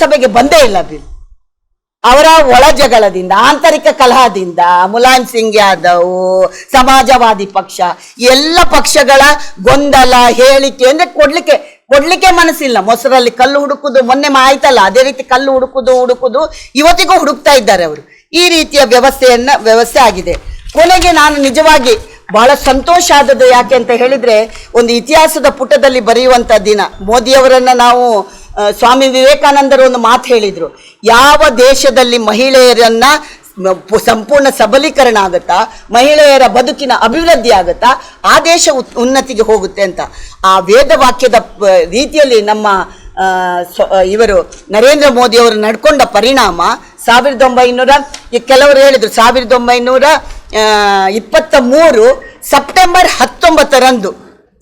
ಲೋಕಸಭೆಗೆ ಬಂದೇ ಇಲ್ಲ ಬಿಲ್. ಅವರ ಒಳ ಜಗಳದಿಂದ, ಆಂತರಿಕ ಕಲಹದಿಂದ ಮುಲಾಯಂ ಸಿಂಗ್ ಯಾದವ್, ಸಮಾಜವಾದಿ ಪಕ್ಷ, ಎಲ್ಲ ಪಕ್ಷಗಳ ಗೊಂದಲ, ಹೇಳಿಕೆ ಅಂದ್ರೆ ಕೊಡ್ಲಿಕ್ಕೆ ಮನಸ್ಸಿಲ್ಲ. ಮೊಸರಲ್ಲಿ ಕಲ್ಲು ಹುಡುಕುದು ಮೊನ್ನೆ ಆಯ್ತಲ್ಲ, ಅದೇ ರೀತಿ ಕಲ್ಲು ಹುಡುಕುದು ಇವತ್ತಿಗೂ ಹುಡುಕ್ತಾ ಇದ್ದಾರೆ ಅವರು. ಈ ರೀತಿಯ ವ್ಯವಸ್ಥೆ ಆಗಿದೆ. ಕೊನೆಗೆ ನಾನು ನಿಜವಾಗಿ ಬಹಳ ಸಂತೋಷ ಆದದ್ದು ಯಾಕೆ ಅಂತ ಹೇಳಿದ್ರೆ, ಒಂದು ಇತಿಹಾಸದ ಪುಟದಲ್ಲಿ ಬರೆಯುವಂತ ದಿನ. ಮೋದಿಯವರನ್ನ ನಾವು ಸ್ವಾಮಿ ವಿವೇಕಾನಂದರು ಒಂದು ಮಾತು ಹೇಳಿದ್ರು, ಯಾವ ದೇಶದಲ್ಲಿ ಮಹಿಳೆಯರನ್ನ ಸಂಪೂರ್ಣ ಸಬಲೀಕರಣ ಆಗುತ್ತಾ, ಮಹಿಳೆಯರ ಬದುಕಿನ ಅಭಿವೃದ್ಧಿ ಆಗುತ್ತಾ, ಆ ದೇಶ ಉನ್ನತಿಗೆ ಹೋಗುತ್ತೆ ಅಂತ. ಆ ವೇದ ವಾಕ್ಯದ ರೀತಿಯಲ್ಲಿ ನಮ್ಮ ಇವರು ನರೇಂದ್ರ ಮೋದಿ ಅವರು ನಡ್ಕೊಂಡ ಪರಿಣಾಮ 1900 ಕೆಲವರು ಹೇಳಿದ್ರು 1923 ಸೆಪ್ಟೆಂಬರ್ 19ರಂದು,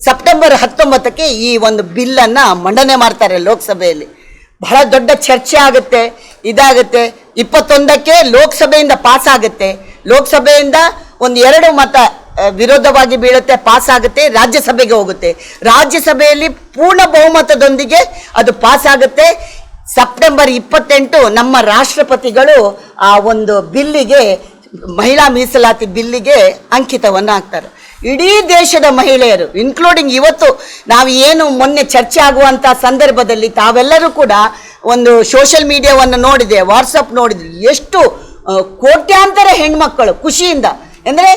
ಸೆಪ್ಟೆಂಬರ್ 19ಕ್ಕೆ ಈ ಒಂದು ಬಿಲ್ಲನ್ನು ಮಂಡನೆ ಮಾಡ್ತಾರೆ ಲೋಕಸಭೆಯಲ್ಲಿ. ಬಹಳ ದೊಡ್ಡ ಚರ್ಚೆ ಆಗುತ್ತೆ, ಇದಾಗುತ್ತೆ. 21ಕ್ಕೆ ಲೋಕಸಭೆಯಿಂದ ಪಾಸ್ ಆಗುತ್ತೆ. ಲೋಕಸಭೆಯಿಂದ 2 ಮತ ವಿರೋಧವಾಗಿ ಬೀಳುತ್ತೆ, ಪಾಸ್ ಆಗುತ್ತೆ, ರಾಜ್ಯಸಭೆಗೆ ಹೋಗುತ್ತೆ. ರಾಜ್ಯಸಭೆಯಲ್ಲಿ ಪೂರ್ಣ ಬಹುಮತದೊಂದಿಗೆ ಅದು ಪಾಸ್ ಆಗುತ್ತೆ. ಸೆಪ್ಟೆಂಬರ್ 28 ನಮ್ಮ ರಾಷ್ಟ್ರಪತಿಗಳು ಆ ಒಂದು ಬಿಲ್ಲಿಗೆ, ಮಹಿಳಾ ಮೀಸಲಾತಿ ಬಿಲ್ಲಿಗೆ ಅಂಕಿತವನ್ನು ಹಾಕ್ತಾರೆ. ಇಡೀ ದೇಶದ ಮಹಿಳೆಯರು ಇನ್ಕ್ಲೂಡಿಂಗ್ ಇವತ್ತು ನಾವು ಏನು ಮೊನ್ನೆ ಚರ್ಚೆ ಆಗುವಂಥ ಸಂದರ್ಭದಲ್ಲಿ ತಾವೆಲ್ಲರೂ ಕೂಡ ಒಂದು ಸೋಷಿಯಲ್ ಮೀಡಿಯಾವನ್ನು ನೋಡಿದೆ, ವಾಟ್ಸಪ್ ನೋಡಿದ್ರಿ, ಎಷ್ಟು ಕೋಟ್ಯಾಂತರ ಹೆಣ್ಮಕ್ಕಳು ಖುಷಿಯಿಂದ, ಅಂದರೆ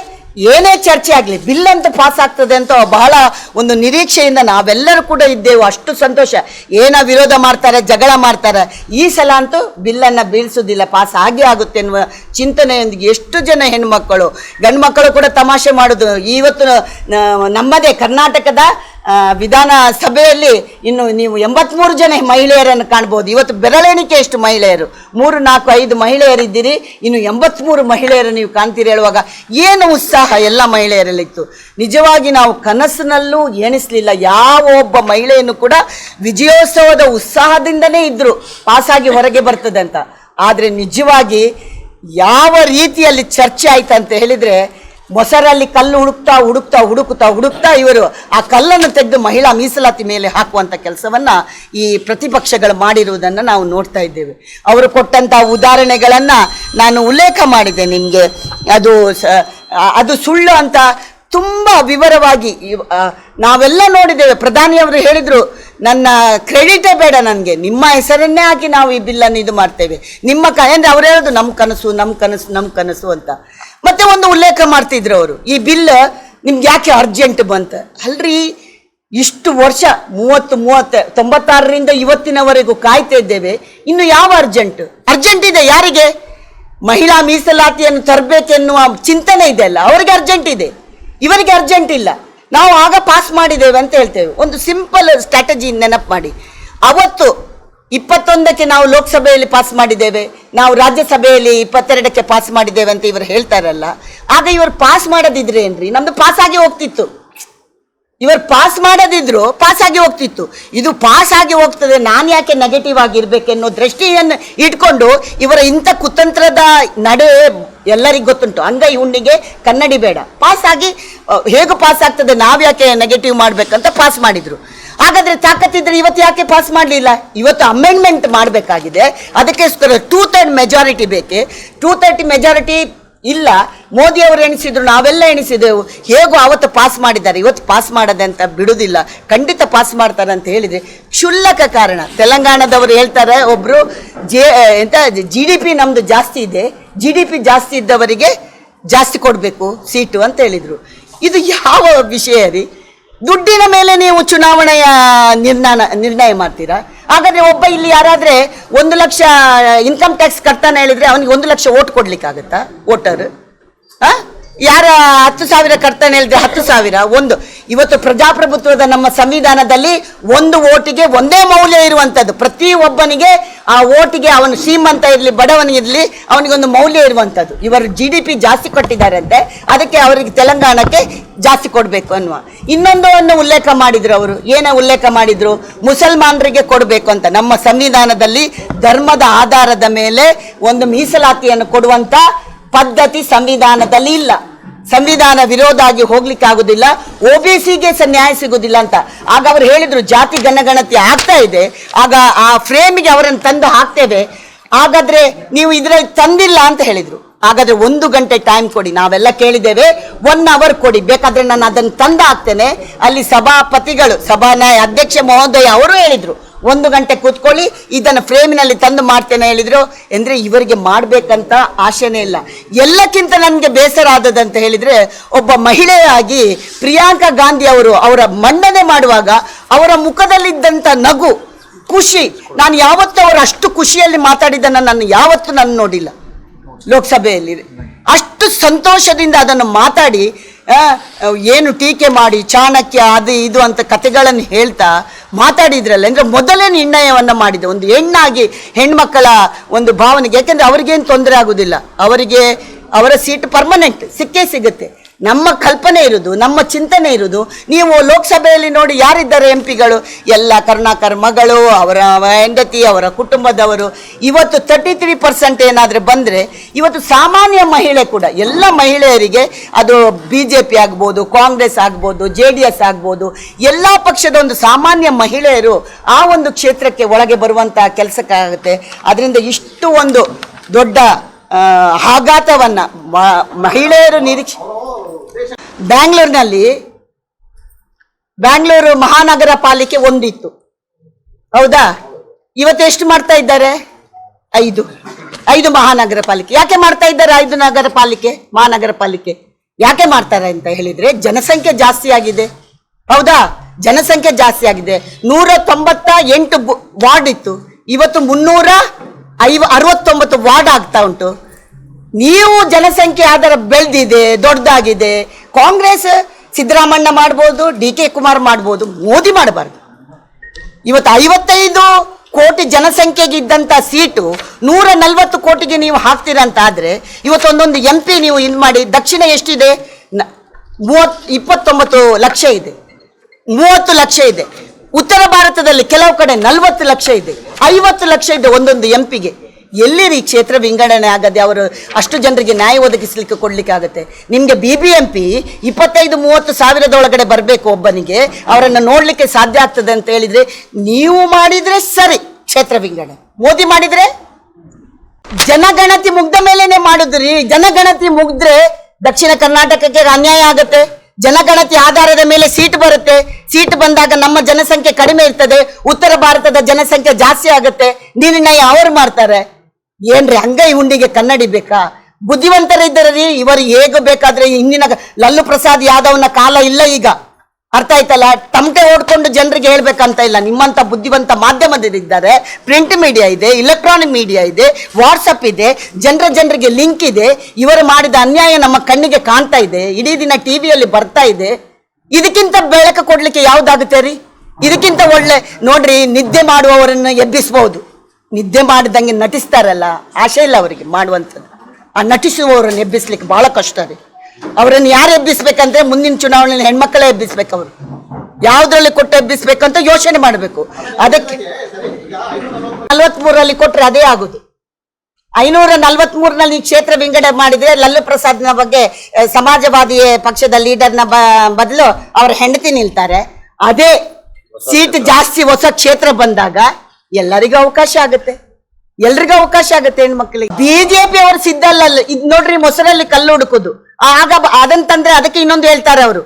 ಏನೇ ಚರ್ಚೆ ಆಗಲಿ ಬಿಲ್ ಅಂತ ಪಾಸ್ ಆಗ್ತದೆ ಅಂತ ಬಹಳ ಒಂದು ನಿರೀಕ್ಷೆಯಿಂದ ನಾವೆಲ್ಲರೂ ಕೂಡ ಇದ್ದೆವು. ಅಷ್ಟು ಸಂತೋಷ. ಏನೋ ವಿರೋಧ ಮಾಡ್ತಾರೆ, ಜಗಳ ಮಾಡ್ತಾರೆ, ಈ ಸಲ ಅಂತೂ ಬಿಲ್ಲನ್ನು ಬೀಳಿಸೋದಿಲ್ಲ, ಪಾಸ್ ಆಗೇ ಆಗುತ್ತೆ ಎನ್ನುವ ಚಿಂತನೆಯೊಂದಿಗೆ ಎಷ್ಟು ಜನ ಹೆಣ್ಮಕ್ಕಳು, ಗಂಡು ಮಕ್ಕಳು ಕೂಡ ತಮಾಷೆ ಮಾಡೋದು. ಇವತ್ತು ನಮ್ಮದೇ ಕರ್ನಾಟಕದ ವಿಧಾನಸಭೆಯಲ್ಲಿ ಇನ್ನು ನೀವು 83 ಜನ ಮಹಿಳೆಯರನ್ನು ಕಾಣ್ಬೋದು. ಇವತ್ತು ಬೆರಳೆಣಿಕೆ ಎಷ್ಟು ಮಹಿಳೆಯರು, 3, 4, 5 ಮಹಿಳೆಯರಿದ್ದೀರಿ, ಇನ್ನು 83 ಮಹಿಳೆಯರು ನೀವು ಕಾಣ್ತೀರಿ ಹೇಳುವಾಗ ಏನು ಉತ್ಸಾಹ ಎಲ್ಲ ಮಹಿಳೆಯರಲ್ಲಿತ್ತು. ನಿಜವಾಗಿ ನಾವು ಕನಸಿನಲ್ಲೂ ಎಣಿಸಲಿಲ್ಲ ಯಾವ ಒಬ್ಬ ಮಹಿಳೆಯನ್ನು ಕೂಡ ವಿಜಯೋತ್ಸವದ ಉತ್ಸಾಹದಿಂದನೇ ಇದ್ದರು ಪಾಸಾಗಿ ಹೊರಗೆ ಬರ್ತದೆ ಅಂತ. ಆದರೆ ನಿಜವಾಗಿ ಯಾವ ರೀತಿಯಲ್ಲಿ ಚರ್ಚೆ ಆಯ್ತು ಅಂತ ಹೇಳಿದರೆ, ಮೊಸರಲ್ಲಿ ಕಲ್ಲು ಹುಡುಕ್ತಾ ಇವರು ಆ ಕಲ್ಲನ್ನು ತೆಗೆದು ಮಹಿಳಾ ಮೀಸಲಾತಿ ಮೇಲೆ ಹಾಕುವಂಥ ಕೆಲಸವನ್ನು ಈ ಪ್ರತಿಪಕ್ಷಗಳು ಮಾಡಿರುವುದನ್ನು ನಾವು ನೋಡ್ತಾ ಇದ್ದೇವೆ. ಅವರು ಕೊಟ್ಟಂಥ ಉದಾಹರಣೆಗಳನ್ನು ನಾನು ಉಲ್ಲೇಖ ಮಾಡಿದ್ದೆ ನಿಮಗೆ. ಅದು ಸುಳ್ಳು ಅಂತ ತುಂಬ ವಿವರವಾಗಿ ನಾವೆಲ್ಲ ನೋಡಿದ್ದೇವೆ. ಪ್ರಧಾನಿಯವರು ಹೇಳಿದರು, ನನ್ನ ಕ್ರೆಡಿಟೇ ಬೇಡ ನನಗೆ, ನಿಮ್ಮ ಹೆಸರನ್ನೇ ಹಾಕಿ ನಾವು ಈ ಬಿಲ್ಲನ್ನು ಇದು ಮಾಡ್ತೇವೆ, ನಿಮ್ಮ ಅಂದರೆ ಅವ್ರು ಹೇಳೋದು ನಮ್ಮ ಕನಸು ಅಂತ. ಮತ್ತೆ ಒಂದು ಉಲ್ಲೇಖ ಮಾಡ್ತಿದ್ರು ಅವರು, ಈ ಬಿಲ್ ನಿಮ್ಗೆ ಯಾಕೆ ಅರ್ಜೆಂಟ್ ಬಂತ? ಅಲ್ರಿ, ಇಷ್ಟು ವರ್ಷ 96ರಿಂದ ಇವತ್ತಿನವರೆಗೂ ಕಾಯ್ತಾ ಇದ್ದೇವೆ, ಇನ್ನು ಯಾವ ಅರ್ಜೆಂಟ್ ಇದೆ ಯಾರಿಗೆ? ಮಹಿಳಾ ಮೀಸಲಾತಿಯನ್ನು ತರಬೇಕೆನ್ನುವ ಚಿಂತನೆ ಇದೆ ಅಲ್ಲ, ಅವರಿಗೆ ಅರ್ಜೆಂಟ್ ಇದೆ, ಇವರಿಗೆ ಅರ್ಜೆಂಟ್ ಇಲ್ಲ. ನಾವು ಆಗ ಪಾಸ್ ಮಾಡಿದ್ದೇವೆ ಅಂತ ಹೇಳ್ತೇವೆ. ಒಂದು ಸಿಂಪಲ್ ಸ್ಟ್ರಾಟಜಿ ನೆನಪು ಮಾಡಿ. ಅವತ್ತು 21ಕ್ಕೆ ನಾವು ಲೋಕಸಭೆಯಲ್ಲಿ ಪಾಸ್ ಮಾಡಿದ್ದೇವೆ, ನಾವು ರಾಜ್ಯಸಭೆಯಲ್ಲಿ 22ಕ್ಕೆ ಪಾಸ್ ಮಾಡಿದ್ದೇವೆ ಅಂತ ಇವರು ಹೇಳ್ತಾರಲ್ಲ, ಆಗ ಇವರು ಪಾಸ್ ಮಾಡೋದಿದ್ರೆ ಏನ್ರಿ, ನಮ್ದು ಪಾಸ್ ಆಗಿ ಹೋಗ್ತಿತ್ತು. ಇವರು ಪಾಸ್ ಮಾಡೋದಿದ್ರು ಪಾಸ್ ಆಗಿ ಹೋಗ್ತಿತ್ತು. ಇದು ಪಾಸ್ ಆಗಿ ಹೋಗ್ತದೆ, ನಾನು ಯಾಕೆ ನೆಗೆಟಿವ್ ಆಗಿರ್ಬೇಕೆನ್ನೋ ದೃಷ್ಟಿಯನ್ನು ಇಟ್ಕೊಂಡು ಇವರ ಇಂಥ ಕುತಂತ್ರದ ನಡೆ ಎಲ್ಲರಿಗೂ ಗೊತ್ತುಂಟು. ಅಂಗೈ ಹುಣ್ಣಿಗೆ ಕನ್ನಡಿ ಬೇಡ, ಪಾಸ್ ಆಗಿ ಹೇಗೆ ಪಾಸ್ ಆಗ್ತದೆ, ನಾವು ಯಾಕೆ ನೆಗೆಟಿವ್ ಮಾಡ್ಬೇಕಂತ ಪಾಸ್ ಮಾಡಿದ್ರು. ಹಾಗಾದ್ರೆ ತಾಕತ್ತಿದ್ರೆ ಇವತ್ತು ಯಾಕೆ ಪಾಸ್ ಮಾಡಲಿಲ್ಲ? ಇವತ್ತು ಅಮೆಂಡ್ಮೆಂಟ್ ಮಾಡಬೇಕಾಗಿದೆ, ಅದಕ್ಕೋಸ್ಕರ 2/3 ಮೆಜಾರಿಟಿ ಬೇಕೆ. 230 ಮೆಜಾರಿಟಿ ಇಲ್ಲ. ಮೋದಿ ಅವರು ಎಣಿಸಿದ್ರು, ನಾವೆಲ್ಲ ಎಣಿಸಿದೆವು, ಹೇಗೋ ಅವತ್ತು ಪಾಸ್ ಮಾಡಿದ್ದಾರೆ, ಇವತ್ತು ಪಾಸ್ ಮಾಡದೆ ಅಂತ ಬಿಡುವುದಿಲ್ಲ, ಖಂಡಿತ ಪಾಸ್ ಮಾಡ್ತಾರೆ ಅಂತ ಹೇಳಿದರೆ ಕ್ಷುಲ್ಲಕ ಕಾರಣ. ತೆಲಂಗಾಣದವರು ಹೇಳ್ತಾರೆ, ಒಬ್ಬರು GDP ನಮ್ಮದು ಜಾಸ್ತಿ ಇದೆ, GDP ಜಾಸ್ತಿ ಇದ್ದವರಿಗೆ ಜಾಸ್ತಿ ಕೊಡಬೇಕು ಸೀಟು ಅಂತ ಹೇಳಿದರು. ಇದು ಯಾವ ವಿಷಯ ರೀ? ದುಡ್ಡಿನ ಮೇಲೆ ನೀವು ಚುನಾವಣೆಯ ನಿರ್ಣಯ ಮಾಡ್ತೀರಾ? ಹಾಗಾದರೆ ಒಬ್ಬ ಇಲ್ಲಿ ಯಾರಾದರೆ 1 ಲಕ್ಷ ಇನ್ಕಮ್ ಟ್ಯಾಕ್ಸ್ ಕಟ್ತಾನೆ ಹೇಳಿದರೆ ಅವನಿಗೆ 1 ಲಕ್ಷ ಓಟ್ ಕೊಡ್ಲಿಕ್ಕಾಗತ್ತಾ? ವೋಟರ್ ಯಾರ 10,000 ಕಟ್ತಾನೆ ಹೇಳಿದ್ರೆ 10,000. ಇವತ್ತು ಪ್ರಜಾಪ್ರಭುತ್ವದ ನಮ್ಮ ಸಂವಿಧಾನದಲ್ಲಿ ಒಂದು ಓಟಿಗೆ ಒಂದೇ ಮೌಲ್ಯ ಇರುವಂಥದ್ದು. ಪ್ರತಿ ಒಬ್ಬನಿಗೆ ಆ ಓಟಿಗೆ, ಅವನು ಶ್ರೀಮಂತ ಇರಲಿ ಬಡವನಿರಲಿ, ಅವನಿಗೊಂದು ಮೌಲ್ಯ ಇರುವಂಥದ್ದು. ಇವರು GDP ಜಾಸ್ತಿ ಕೊಟ್ಟಿದ್ದಾರೆ ಅಂತೆ, ಅದಕ್ಕೆ ಅವರಿಗೆ ತೆಲಂಗಾಣಕ್ಕೆ ಜಾಸ್ತಿ ಕೊಡಬೇಕು ಅನ್ನುವ ಇನ್ನೊಂದನ್ನು ಉಲ್ಲೇಖ ಮಾಡಿದ್ರು. ಅವರು ಏನ ಉಲ್ಲೇಖ ಮಾಡಿದ್ರು? ಮುಸಲ್ಮಾನರಿಗೆ ಕೊಡಬೇಕು ಅಂತ. ನಮ್ಮ ಸಂವಿಧಾನದಲ್ಲಿ ಧರ್ಮದ ಆಧಾರದ ಮೇಲೆ ಒಂದು ಮೀಸಲಾತಿಯನ್ನು ಕೊಡುವಂಥ ಪದ್ಧತಿ ಸಂವಿಧಾನದಲ್ಲಿ ಇಲ್ಲ. ಸಂವಿಧಾನ ವಿರೋಧ ಆಗಿ ಹೋಗ್ಲಿಕ್ಕೆ ಆಗುದಿಲ್ಲ, OBCಗೆ ನ್ಯಾಯ ಸಿಗುದಿಲ್ಲ ಅಂತ. ಆಗ ಅವರು ಹೇಳಿದ್ರು ಜಾತಿ ಗಣಗಣತಿ ಆಗ್ತಾ ಇದೆ, ಆಗ ಆ ಫ್ರೇಮಿಗೆ ಅವರನ್ನು ತಂದು ಹಾಕ್ತೇವೆ, ಹಾಗಾದ್ರೆ ನೀವು ಇದ್ರಲ್ಲಿ ತಂದಿಲ್ಲ ಅಂತ ಹೇಳಿದ್ರು. ಹಾಗಾದ್ರೆ 1 ಗಂಟೆ ಟೈಮ್ ಕೊಡಿ, ನಾವೆಲ್ಲ ಕೇಳಿದ್ದೇವೆ, 1 ಅವರ್ ಕೊಡಿ, ಬೇಕಾದ್ರೆ ನಾನು ಅದನ್ನು ತಂದು ಹಾಕ್ತೇನೆ. ಅಲ್ಲಿ ಸಭಾಪತಿಗಳು ಅಧ್ಯಕ್ಷ ಮಹೋದಯ ಅವರು ಹೇಳಿದ್ರು 1 ಗಂಟೆ ಕೂತ್ಕೊಳ್ಳಿ, ಇದನ್ನು ಫ್ರೇಮಿನಲ್ಲಿ ತಂದು ಮಾಡ್ತೇನೆ ಹೇಳಿದ್ರು. ಅಂದ್ರೆ ಇವರಿಗೆ ಮಾಡ್ಬೇಕಂತ ಆಶೆನೇ ಇಲ್ಲ. ಎಲ್ಲಕ್ಕಿಂತ ನನಗೆ ಬೇಸರ ಆದದಂತ ಹೇಳಿದ್ರೆ, ಒಬ್ಬ ಮಹಿಳೆಯಾಗಿ ಪ್ರಿಯಾಂಕಾ ಗಾಂಧಿ ಅವರು ಅವರ ಮಂಡನೆ ಮಾಡುವಾಗ ಅವರ ಮುಖದಲ್ಲಿದ್ದಂಥ ನಗು, ಖುಷಿ, ನಾನು ಯಾವತ್ತೂ ಅವರು ಅಷ್ಟು ಖುಷಿಯಲ್ಲಿ ಮಾತಾಡಿದ್ದನ್ನು ನಾನು ಯಾವತ್ತೂ ನಾನು ನೋಡಿಲ್ಲ ಲೋಕಸಭೆಯಲ್ಲಿ. ಅಷ್ಟು ಸಂತೋಷದಿಂದ ಅದನ್ನು ಮಾತಾಡಿ, ಏನು ಟೀಕೆ ಮಾಡಿ ಚಾಣಕ್ಯ ಅದು ಇದು ಅಂತ ಕಥೆಗಳನ್ನು ಹೇಳ್ತಾ ಮಾತಾಡಿದ್ರಲ್ಲ. ಅಂದರೆ ಮೊದಲೇ ನಿರ್ಣಯವನ್ನು ಮಾಡಿದೆ, ಒಂದು ಹೆಣ್ಣಾಗಿ ಹೆಣ್ಮಕ್ಕಳ ಒಂದು ಭಾವನೆಗೆ. ಯಾಕೆಂದರೆ ಅವ್ರಿಗೇನು ತೊಂದರೆ ಆಗೋದಿಲ್ಲ, ಅವರಿಗೆ ಅವರ ಸೀಟ್ ಪರ್ಮನೆಂಟ್ ಸಿಕ್ಕೇ ಸಿಗುತ್ತೆ. ನಮ್ಮ ಕಲ್ಪನೆ ಇರುವುದು, ನಮ್ಮ ಚಿಂತನೆ ಇರುವುದು. ನೀವು ಲೋಕಸಭೆಯಲ್ಲಿ ನೋಡಿ ಯಾರಿದ್ದಾರೆ MP ಗಳು, ಎಲ್ಲ ಕರುಣಾಕರ್ ಮಗಳು, ಅವರ ಹೆಂಡತಿ, ಅವರ ಕುಟುಂಬದವರು. ಇವತ್ತು 33% ಏನಾದರೆ ಬಂದರೆ, ಇವತ್ತು ಸಾಮಾನ್ಯ ಮಹಿಳೆ ಕೂಡ, ಎಲ್ಲ ಮಹಿಳೆಯರಿಗೆ, ಅದು BJP ಆಗ್ಬೋದು, ಕಾಂಗ್ರೆಸ್ ಆಗ್ಬೋದು, JDS ಆಗ್ಬೋದು, ಎಲ್ಲ ಪಕ್ಷದ ಒಂದು ಸಾಮಾನ್ಯ ಮಹಿಳೆಯರು ಆ ಒಂದು ಕ್ಷೇತ್ರಕ್ಕೆ ಒಳಗೆ ಬರುವಂಥ ಕೆಲಸಕ್ಕಾಗುತ್ತೆ. ಅದರಿಂದ ಇಷ್ಟು ಒಂದು ದೊಡ್ಡ ಆಘಾತವನ್ನು ಮಹಿಳೆಯರು ನಿರೀಕ್ಷೆ. ಬ್ಯಾಂಗ್ಳೂರು ಮಹಾನಗರ ಪಾಲಿಕೆ ಒಂದಿತ್ತು, ಹೌದಾ? ಇವತ್ತು ಎಷ್ಟು ಮಾಡ್ತಾ ಇದ್ದಾರೆ? 5 ಮಹಾನಗರ ಪಾಲಿಕೆ. ಯಾಕೆ ಮಾಡ್ತಾ ಇದ್ದಾರೆ 5 ಮಹಾನಗರ ಪಾಲಿಕೆ? ಯಾಕೆ ಮಾಡ್ತಾರೆ ಅಂತ ಹೇಳಿದ್ರೆ, ಜನಸಂಖ್ಯೆ ಜಾಸ್ತಿ ಆಗಿದೆ, ಹೌದಾ? ಜನಸಂಖ್ಯೆ ಜಾಸ್ತಿ ಆಗಿದೆ. 198 ವಾರ್ಡ್ ಇತ್ತು, ಇವತ್ತು 369 ವಾರ್ಡ್ ಆಗ್ತಾ ಉಂಟು. ನೀವು ಜನಸಂಖ್ಯೆ ಆಧಾರ ಬೆಳೆದಿದೆ, ದೊಡ್ಡದಾಗಿದೆ. ಕಾಂಗ್ರೆಸ್ ಸಿದ್ದರಾಮಣ್ಣ ಮಾಡ್ಬೋದು, DK ಕುಮಾರ್ ಮಾಡ್ಬೋದು, ಮೋದಿ ಮಾಡಬಾರ್ದು. ಇವತ್ತು 55 ಕೋಟಿ ಜನಸಂಖ್ಯೆಗೆ ಇದ್ದಂಥ ಸೀಟು 140 ಕೋಟಿಗೆ ನೀವು ಹಾಕ್ತೀರಂತ ಆದರೆ, ಇವತ್ತು ಒಂದೊಂದು MP ನೀವು ಇದು ಮಾಡಿ. ದಕ್ಷಿಣ ಎಷ್ಟಿದೆ? 29 ಲಕ್ಷ ಇದೆ, 30 ಲಕ್ಷ ಇದೆ. ಉತ್ತರ ಭಾರತದಲ್ಲಿ ಕೆಲವು ಕಡೆ 40 ಲಕ್ಷ ಇದೆ, 50 ಲಕ್ಷ ಇದೆ ಒಂದೊಂದು MP ಗೆ. ಎಲ್ಲಿರಿ ಕ್ಷೇತ್ರ ವಿಂಗಡಣೆ ಆಗದೆ ಅವರು ಅಷ್ಟು ಜನರಿಗೆ ನ್ಯಾಯ ಒದಗಿಸಲಿಕ್ಕೆ ಕೊಡಲಿಕ್ಕೆ ಆಗುತ್ತೆ? ನಿಮಗೆ BBMP 25-30 ಸಾವಿರದೊಳಗಡೆ ಬರಬೇಕು ಒಬ್ಬನಿಗೆ, ಅವರನ್ನು ನೋಡಲಿಕ್ಕೆ ಸಾಧ್ಯ ಆಗ್ತದೆ ಅಂತ ಹೇಳಿದರೆ ನೀವು ಮಾಡಿದರೆ ಸರಿ ಕ್ಷೇತ್ರ ವಿಂಗಡಣೆ. ಮೋದಿ ಮಾಡಿದರೆ ಜನಗಣತಿ ಮುಗ್ದ ಮೇಲೇನೆ ಮಾಡುದ್ರಿ. ಜನಗಣತಿ ಮುಗಿದ್ರೆ ದಕ್ಷಿಣ ಕರ್ನಾಟಕಕ್ಕೆ ಅನ್ಯಾಯ ಆಗುತ್ತೆ. ಜನಗಣತಿ ಆಧಾರದ ಮೇಲೆ ಸೀಟ್ ಬರುತ್ತೆ, ಸೀಟ್ ಬಂದಾಗ ನಮ್ಮ ಜನಸಂಖ್ಯೆ ಕಡಿಮೆ ಇರ್ತದೆ, ಉತ್ತರ ಭಾರತದ ಜನಸಂಖ್ಯೆ ಜಾಸ್ತಿ ಆಗುತ್ತೆ. ನಿರ್ಣಯ ಅವರು ಮಾಡ್ತಾರೆ. ಏನ್ರಿ ಅಂಗೈ ಹುಂಡಿಗೆ ಕನ್ನಡಿ ಬೇಕಾ? ಬುದ್ಧಿವಂತರಿದ್ದರಿ ಇವರು ಹೇಗೆ ಬೇಕಾದ್ರೆ. ಹಿಂದಿನ ಲಲ್ಲು ಪ್ರಸಾದ್ ಯಾದವ್ನ ಕಾಲ ಇಲ್ಲ ಈಗ, ಅರ್ಥ ಆಯ್ತಲ್ಲ? ತಮಟೆ ಓಡ್ಕೊಂಡು ಜನರಿಗೆ ಹೇಳ್ಬೇಕಂತ ಇಲ್ಲ. ನಿಮ್ಮಂತ ಬುದ್ಧಿವಂತ ಮಾಧ್ಯಮದಲ್ಲಿದ್ದಾರೆ, ಪ್ರಿಂಟ್ ಮೀಡಿಯಾ ಇದೆ, ಇಲೆಕ್ಟ್ರಾನಿಕ್ ಮೀಡಿಯಾ ಇದೆ, ವಾಟ್ಸಪ್ ಇದೆ, ಜನರಿಗೆ ಲಿಂಕ್ ಇದೆ. ಇವರು ಮಾಡಿದ ಅನ್ಯಾಯ ನಮ್ಮ ಕಣ್ಣಿಗೆ ಕಾಣ್ತಾ ಇದೆ, ಇಡೀ ದಿನ ಟಿವಿಯಲ್ಲಿ ಬರ್ತಾ ಇದೆ. ಇದಕ್ಕಿಂತ ಬೆಳಕು ಕೊಡ್ಲಿಕ್ಕೆ ಯಾವ್ದಾಗುತ್ತೆ ರೀ? ಇದಕ್ಕಿಂತ ಒಳ್ಳೆ ನೋಡ್ರಿ, ನಿದ್ದೆ ಮಾಡುವವರನ್ನು ಎಬ್ಬಿಸಬಹುದು. ನಿದ್ದೆ ಮಾಡಿದಂಗೆ ನಟಿಸ್ತಾರಲ್ಲ, ಆಶೆ ಇಲ್ಲ ಅವರಿಗೆ ಮಾಡುವಂಥದ್ದು. ಆ ನಟಿಸುವವರನ್ನು ಎಬ್ಬಿಸ್ಲಿಕ್ಕೆ ಬಹಳ ಕಷ್ಟ ರೀ. ಅವರನ್ನು ಯಾರು ಎಬ್ಬಿಸ್ಬೇಕಂದ್ರೆ ಮುಂದಿನ ಚುನಾವಣೆಯಲ್ಲಿ ಹೆಣ್ಮಕ್ಕಳೇ ಎಬ್ಬಿಸ್ಬೇಕು. ಅವರು ಯಾವ್ದ್ರಲ್ಲಿ ಕೊಟ್ಟು ಎಬ್ಬಿಸ್ಬೇಕಂತ ಯೋಚನೆ ಮಾಡಬೇಕು. ಅದಕ್ಕೆ 43ರಲ್ಲಿ ಕೊಟ್ರೆ ಅದೇ ಆಗುದು. 543ನಲ್ಲಿ ಕ್ಷೇತ್ರ ವಿಂಗಡಣೆ ಮಾಡಿದ್ರೆ ಲಲ್ಲು ಪ್ರಸಾದ್ನ ಬಗ್ಗೆ ಸಮಾಜವಾದಿ ಪಕ್ಷದ ಲೀಡರ್ನ ಬದಲು ಅವರ ಹೆಂಡತಿ ನಿಲ್ತಾರೆ. ಅದೇ ಸೀಟ್ ಜಾಸ್ತಿ ಹೊಸ ಕ್ಷೇತ್ರ ಬಂದಾಗ ಎಲ್ಲರಿಗೂ ಅವಕಾಶ ಆಗುತ್ತೆ, ಎಲ್ರಿಗೂ ಅವಕಾಶ ಆಗುತ್ತೆ ಹೆಣ್ಮಕ್ಳಿಗೆ. BJP ಅವರು ಸಿದ್ಧಲ್ಲ. ಇದ್ ನೋಡ್ರಿ, ಮೊಸರಲ್ಲಿ ಕಲ್ಲು ಹುಡುಕೋದು. ಆಗ ಅದನ್ನ ತಂದ್ರೆ ಅದಕ್ಕೆ ಇನ್ನೊಂದು ಹೇಳ್ತಾರೆ ಅವರು.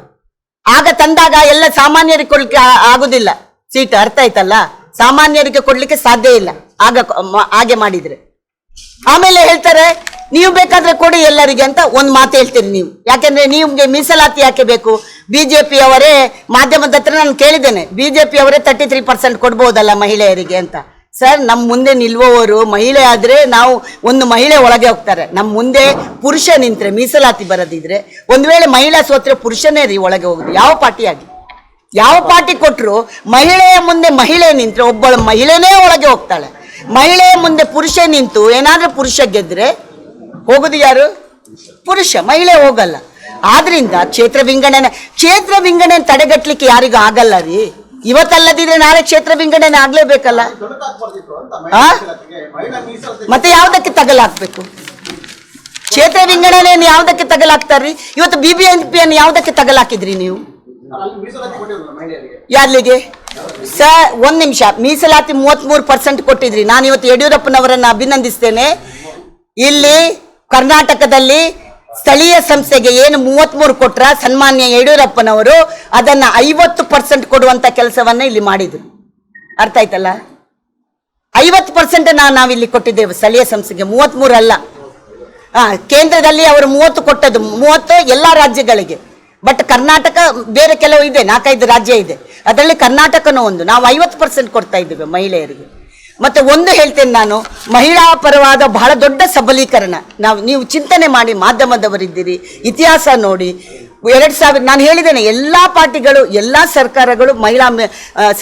ಆಗ ತಂದಾಗ ಎಲ್ಲ ಸಾಮಾನ್ಯರಿಗೆ ಕೊಡ್ಲಿಕ್ಕೆ ಆಗುದಿಲ್ಲ ಸೀಟ್, ಅರ್ಥ ಆಯ್ತಲ್ಲ? ಸಾಮಾನ್ಯರಿಗೆ ಕೊಡ್ಲಿಕ್ಕೆ ಸಾಧ್ಯ ಇಲ್ಲ ಆಗ ಹಾಗೆ ಮಾಡಿದ್ರೆ. ಆಮೇಲೆ ಹೇಳ್ತಾರೆ ನೀವು ಬೇಕಾದ್ರೆ ಕೊಡಿ ಎಲ್ಲರಿಗೆ ಅಂತ ಒಂದು ಮಾತು ಹೇಳ್ತೀರಿ ನೀವು. ಯಾಕೆಂದ್ರೆ ನಿಮ್ಗೆ ಮೀಸಲಾತಿ ಯಾಕೆ ಬೇಕು? BJP ಅವರೇ ಮಾಧ್ಯಮದ ಹತ್ರ ನಾನು ಕೇಳಿದ್ದೇನೆ, BJP ಅವರೇ 33% ಕೊಡ್ಬೋದಲ್ಲ ಮಹಿಳೆಯರಿಗೆ ಅಂತ. ಸರ್, ನಮ್ಮ ಮುಂದೆ ನಿಲ್ಲುವವರು ಮಹಿಳೆ ಆದ್ರೆ ನಾವು ಒಂದು ಮಹಿಳೆ ಒಳಗೆ ಹೋಗ್ತಾರೆ. ನಮ್ಮ ಮುಂದೆ ಪುರುಷ ನಿಂತ್ರೆ ಮೀಸಲಾತಿ ಬರದಿದ್ರೆ, ಒಂದು ವೇಳೆ ಮಹಿಳಾ ಸೋತ್ರೆ ಪುರುಷನೇ ರೀ ಒಳಗೆ ಹೋಗುದು. ಯಾವ ಪಾರ್ಟಿಯಾಗಿ ಯಾವ ಪಾರ್ಟಿ ಕೊಟ್ಟರು ಮಹಿಳೆಯ ಮುಂದೆ ಮಹಿಳೆ ನಿಂತ್ರೆ ಒಬ್ಬಳ ಮಹಿಳೆನೇ ಒಳಗೆ ಹೋಗ್ತಾಳೆ. ಮಹಿಳೆಯ ಮುಂದೆ ಪುರುಷ ನಿಂತು ಏನಾದ್ರೂ ಪುರುಷ ಗೆದ್ರೆ ಹೋಗುದು ಯಾರು? ಪುರುಷ, ಮಹಿಳೆ ಹೋಗಲ್ಲ. ಆದ್ರಿಂದ ಕ್ಷೇತ್ರ ವಿಂಗಡಣೆ ತಡೆಗಟ್ಟಲಿಕ್ಕೆ ಯಾರಿಗೂ ಆಗಲ್ಲ ರೀ. ಇವತ್ತಲ್ಲದಿದ್ರೆ ನಾಳೆ ಕ್ಷೇತ್ರ ವಿಂಗಡಣೆ ಆಗ್ಲೇಬೇಕಲ್ಲ. ಮತ್ತೆ ಯಾವ್ದಕ್ಕೆ ತಗಲಾಕ್ಬೇಕು? ಕ್ಷೇತ್ರ ವಿಂಗಡಣೆಯನ್ನು ಯಾವುದಕ್ಕೆ ತಗಲಾಕ್ತಾರ್ರಿ? ಇವತ್ತು BBMP ಅನ್ನು ಯಾವುದಕ್ಕೆ ತಗಲಾಕಿದ್ರಿ ನೀವು? ಯಾರ್ಲಿಗೆ ಸರ್? ಒಂದ್ ನಿಮಿಷ, ಮೀಸಲಾತಿ 33% ಕೊಟ್ಟಿದ್ರಿ. ನಾನು ಇವತ್ತು ಯಡಿಯೂರಪ್ಪನವರನ್ನ ಅಭಿನಂದಿಸ್ತೇನೆ. ಇಲ್ಲಿ ಕರ್ನಾಟಕದಲ್ಲಿ ಸ್ಥಳೀಯ ಸಂಸ್ಥೆಗೆ ಏನು 33 ಕೊಟ್ರ ಸನ್ಮಾನ್ಯ ಯಡಿಯೂರಪ್ಪನವರು ಅದನ್ನ 50% ಕೊಡುವಂತ ಕೆಲಸವನ್ನ ಇಲ್ಲಿ ಮಾಡಿದ್ರು. ಅರ್ಥ ಆಯ್ತಲ್ಲ? 50% ನಾವಿಲ್ಲಿ ಕೊಟ್ಟಿದ್ದೇವೆ ಸ್ಥಳೀಯ ಸಂಸ್ಥೆಗೆ, 33 ಅಲ್ಲ. ಕೇಂದ್ರದಲ್ಲಿ ಅವರು 30 ಕೊಟ್ಟದ್ದು, 30 ಎಲ್ಲಾ ರಾಜ್ಯಗಳಿಗೆ. ಬಟ್ ಕರ್ನಾಟಕ ಬೇರೆ ಕೆಲವು ಇದೆ, 4-5 ರಾಜ್ಯ ಇದೆ, ಅದರಲ್ಲಿ ಕರ್ನಾಟಕನೂ ಒಂದು. ನಾವು 50% ಕೊಡ್ತಾ ಇದ್ದೇವೆ ಮಹಿಳೆಯರಿಗೆ. ಮತ್ತೆ ಒಂದು ಹೇಳ್ತೇನೆ ನಾನು, ಮಹಿಳಾ ಪರವಾದ ಬಹಳ ದೊಡ್ಡ ಸಬಲೀಕರಣ ನೀವು ಚಿಂತನೆ ಮಾಡಿ, ಮಾಧ್ಯಮದವರಿದ್ದೀರಿ, ಇತಿಹಾಸ ನೋಡಿ. 2000 ನಾನು ಹೇಳಿದ್ದೇನೆ, ಎಲ್ಲಾ ಪಾರ್ಟಿಗಳು ಎಲ್ಲಾ ಸರ್ಕಾರಗಳು ಮಹಿಳಾ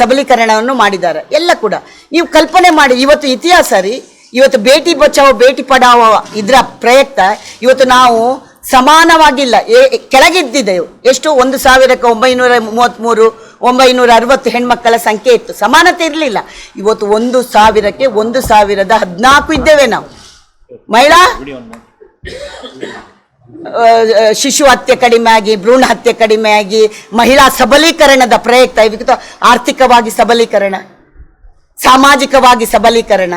ಸಬಲೀಕರಣವನ್ನು ಮಾಡಿದ್ದಾರೆ. ಎಲ್ಲ ಕೂಡ ನೀವು ಕಲ್ಪನೆ ಮಾಡಿ. ಇವತ್ತು ಇತಿಹಾಸ ರೀ, ಇವತ್ತು ಬೇಟಿ ಬಚಾವೋ ಬೇಟಿ ಪಡಾವೋ ಇದರ ಪ್ರಯುಕ್ತ ಇವತ್ತು ನಾವು ಸಮಾನವಾಗಿಲ್ಲ, ಕೆಳಗಿದ್ದಿದ್ದೆವು. ಎಷ್ಟು? 1933 960 ಹೆಣ್ಮಕ್ಕಳ ಸಂಖ್ಯೆ ಇತ್ತು, ಸಮಾನತೆ ಇರಲಿಲ್ಲ. ಇವತ್ತು 1000ಕ್ಕೆ 1014 ಇದ್ದೇವೆ ನಾವು. ಮಹಿಳಾ ಶಿಶು ಹತ್ಯೆ ಕಡಿಮೆ ಆಗಿ, ಭ್ರೂಣ ಹತ್ಯೆ ಕಡಿಮೆ ಆಗಿ, ಮಹಿಳಾ ಸಬಲೀಕರಣದ ಪ್ರಯುಕ್ತ ಇವತ್ತು ಆರ್ಥಿಕವಾಗಿ ಸಬಲೀಕರಣ, ಸಾಮಾಜಿಕವಾಗಿ ಸಬಲೀಕರಣ,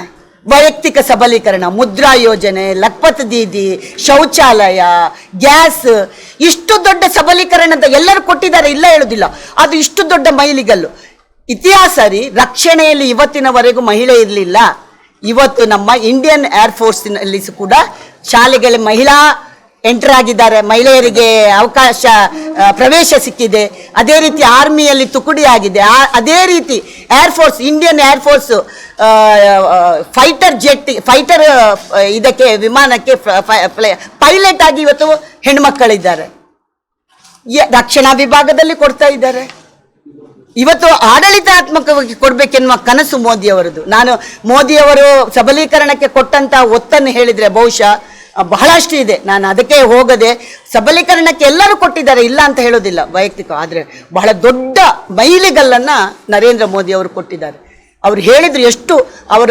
ವೈಯಕ್ತಿಕ ಸಬಲೀಕರಣ, ಮುದ್ರಾ ಯೋಜನೆ, ಲಖಪತ್ ದೀದಿ, ಶೌಚಾಲಯ, ಗ್ಯಾಸ್, ಇಷ್ಟು ದೊಡ್ಡ ಸಬಲೀಕರಣದ ಎಲ್ಲರೂ ಕೊಟ್ಟಿದ್ದಾರೆ, ಇಲ್ಲ ಹೇಳುದಿಲ್ಲ. ಅದು ಇಷ್ಟು ದೊಡ್ಡ ಮೈಲಿಗಲ್ಲು. ಇತಿಹಾಸ ರೀ, ರಕ್ಷಣೆಯಲ್ಲಿ ಇವತ್ತಿನವರೆಗೂ ಮಹಿಳೆ ಇರಲಿಲ್ಲ. ಇವತ್ತು ನಮ್ಮ ಇಂಡಿಯನ್ ಏರ್ ಫೋರ್ಸ್ನಲ್ಲಿ ಕೂಡ ಶಾಲೆಗಳ ಮಹಿಳಾ ಎಂಟರ್ ಆಗಿದ್ದಾರೆ, ಮಹಿಳೆಯರಿಗೆ ಅವಕಾಶ ಪ್ರವೇಶ ಸಿಕ್ಕಿದೆ. ಅದೇ ರೀತಿ ಆರ್ಮಿಯಲ್ಲಿ ತುಕುಡಿ ಆಗಿದೆ. ಅದೇ ರೀತಿ ಏರ್ಫೋರ್ಸ್, ಇಂಡಿಯನ್ ಏರ್ಫೋರ್ಸ್ ಫೈಟರ್ ಇದಕ್ಕೆ ವಿಮಾನಕ್ಕೆ ಪೈಲಟ್ ಆಗಿ ಇವತ್ತು ಹೆಣ್ಮಕ್ಕಳಿದ್ದಾರೆ. ರಕ್ಷಣಾ ವಿಭಾಗದಲ್ಲಿ ಕೊಡ್ತಾ ಇದ್ದಾರೆ. ಇವತ್ತು ಆಡಳಿತಾತ್ಮಕವಾಗಿ ಕೊಡ್ಬೇಕೆನ್ನುವ ಕನಸು ಮೋದಿಯವರದು. ನಾನು ಮೋದಿಯವರು ಸಬಲೀಕರಣಕ್ಕೆ ಕೊಟ್ಟಂತ ಒತ್ತನ್ನು ಹೇಳಿದ್ರೆ ಬಹುಶಃ ಬಹಳಷ್ಟು ಇದೆ. ನಾನು ಅದಕ್ಕೆ ಹೋಗದೆ, ಸಬಲೀಕರಣಕ್ಕೆ ಎಲ್ಲರೂ ಕೊಟ್ಟಿದ್ದಾರೆ, ಇಲ್ಲ ಅಂತ ಹೇಳೋದಿಲ್ಲ ವೈಯಕ್ತಿಕ. ಆದರೆ ಬಹಳ ದೊಡ್ಡ ಮೈಲಿಗಲ್ಲನ್ನು ನರೇಂದ್ರ ಮೋದಿ ಅವರು ಕೊಟ್ಟಿದ್ದಾರೆ. ಅವ್ರು ಹೇಳಿದ್ರು ಎಷ್ಟು, ಅವರ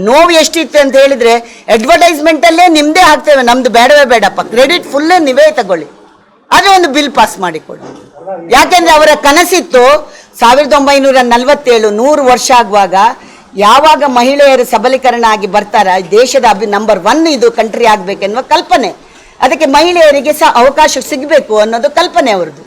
ನೋವು ಎಷ್ಟಿತ್ತು ಅಂತ ಹೇಳಿದ್ರೆ, ಅಡ್ವರ್ಟೈಸ್ಮೆಂಟಲ್ಲೇ ನಿಮ್ಮದೇ ಹಾಕ್ತೇವೆ, ನಮ್ದು ಬೇಡವೇ ಬೇಡಪ್ಪ, ಕ್ರೆಡಿಟ್ ಫುಲ್ಲೇ ನೀವೇ ತಗೊಳ್ಳಿ, ಆದರೆ ಒಂದು ಬಿಲ್ ಪಾಸ್ ಮಾಡಿಕೊಡಿ. ಯಾಕೆಂದ್ರೆ ಅವರ ಕನಸಿತ್ತು 1947 100 ವರ್ಷ ಆಗುವಾಗ, ಯಾವಾಗ ಮಹಿಳೆಯರು ಸಬಲೀಕರಣ ಆಗಿ ಬರ್ತಾರ, ದೇಶದ ನಂಬರ್ 1 ಇದು ಕಂಟ್ರಿ ಆಗ್ಬೇಕೆನ್ನುವ ಕಲ್ಪನೆ. ಅದಕ್ಕೆ ಮಹಿಳೆಯರಿಗೆ ಸಹ ಅವಕಾಶ ಸಿಗಬೇಕು ಅನ್ನೋದು ಕಲ್ಪನೆ ಅವ್ರದ್ದು.